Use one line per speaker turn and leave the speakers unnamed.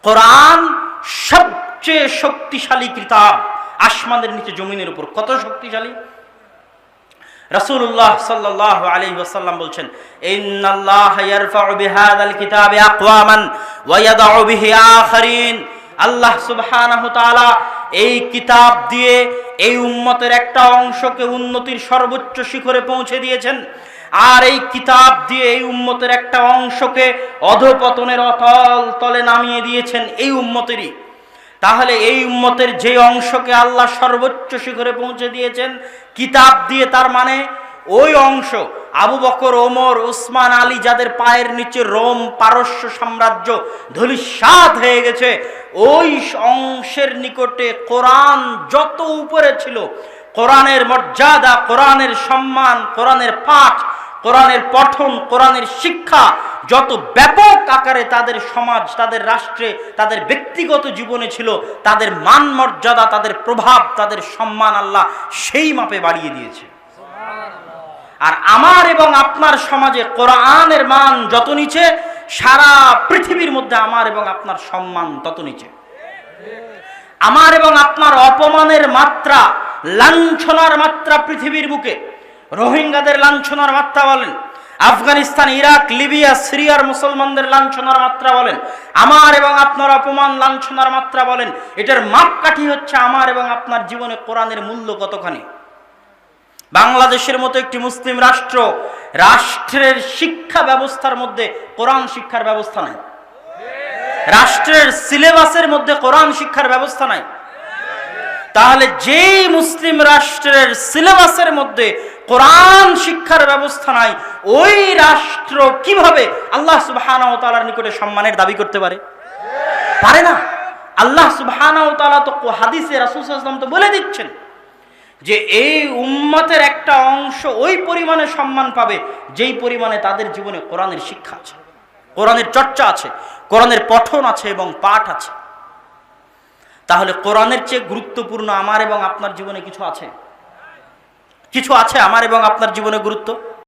কোরআন সবচেয়ে শক্তিশালী কিতাব, আসমানের নিচে জমিনের উপর। কত শক্তিশালী! রাসূলুল্লাহ সাল্লাল্লাহু আলাইহি ওয়াসাল্লাম বলছেন, ইন্নাল্লাহা ইয়ারফাউ বিহাযাল কিতাবি আকওয়ামান ওয়া ইয়াদাউ বিহি আখারিন। আল্লাহ সুবহানাহু তাআলা এই কিতাব দিয়ে এই উম্মতের একটা অংশকে উন্নতির সর্বোচ্চ শিখরে পৌঁছে দিয়েছেন, আর এই কিতাব দিয়ে এই উম্মতের একটা অংশকে অধঃপতনের অতল তলে নামিয়ে দিয়েছেন এই উম্মতেরই। তাহলে এই উম্মতের যে অংশকে আল্লাহ সর্বোচ্চ শিখরে পৌঁছে দিয়েছেন কিতাব দিয়ে, তার মানে ওই অংশ আবু বকর, ওমর, উসমান, আলী যাদের পায়ের নিচে রোম পারস্য সাম্রাজ্য ধূলিসাৎ হয়ে গেছে, ওই অংশের নিকটে কোরআন যত উপরে ছিল, কোরআনের মর্যাদা, কোরআনের সম্মান, কোরআনের পাঠ, কোরআনের পঠন, কোরআনের শিক্ষা যত ব্যাপক আকারে তাদের সমাজ, তাদের রাষ্ট্রে, তাদের ব্যক্তিগত জীবনে ছিল, তাদের মান মর্যাদা, তাদের প্রভাব, তাদের সম্মান আল্লাহ সেই মাপে বাড়িয়ে দিয়েছে। আর আমার এবং আপনার সমাজে কোরআনের মান যত নিচে, সারা পৃথিবীর মধ্যে আমার এবং আপনার সম্মান তত নিচে। আমার এবং আপনার অপমানের মাত্রা, লাঞ্ছনার মাত্রা পৃথিবীর বুকে, রোহিঙ্গাদের লাঞ্ছনার মাত্রা বলেন, আফগানিস্তান, ইরাক, লিবিয়া, সিরিয়ার মুসলমানদের লাঞ্ছনার মাত্রা বলেন, আমার এবং আপনার অপমান, লাঞ্ছনার মাত্রা বলেন, এটার মাপকাঠি হচ্ছে আমার এবং আপনার জীবনে কোরআনের মূল্য কতখানি। বাংলাদেশের মতো একটি মুসলিম রাষ্ট্র, রাষ্ট্রের শিক্ষা ব্যবস্থার মধ্যে কোরআন শিক্ষার ব্যবস্থা নাই, রাষ্ট্রের সিলেবাসের মধ্যে কোরআন শিক্ষার ব্যবস্থা নাই। তাহলে যেই মুসলিম রাষ্ট্রের সিলেবাসের মধ্যে কোরআন শিক্ষার ব্যবস্থা নাই, ওই রাষ্ট্র কিভাবে আল্লাহ সুবহানাহু ওয়া তাআলার নিকটে সম্মানের দাবি করতে পারে? পারে না। আল্লাহ সুবহানাহু ওয়া তাআলা তো হাদিসে রাসূল সাল্লাল্লাহু আলাইহি ওয়াসাল্লাম তো বলে দিচ্ছেন যে এই উম্মতের একটা অংশ ওই পরিমাণে সম্মান পাবে যেই পরিমাণে তাদের জীবনে কোরআনের শিক্ষা আছে, কোরআনের চর্চা আছে, কোরআনের পঠন আছে এবং পাঠ আছে। তাহলে কোরআনের চেয়ে গুরুত্বপূর্ণ আমার এবং আপনার জীবনে কিছু আছে? কিছু আছে আমার এবং আপনার জীবনে গুরুত্ব?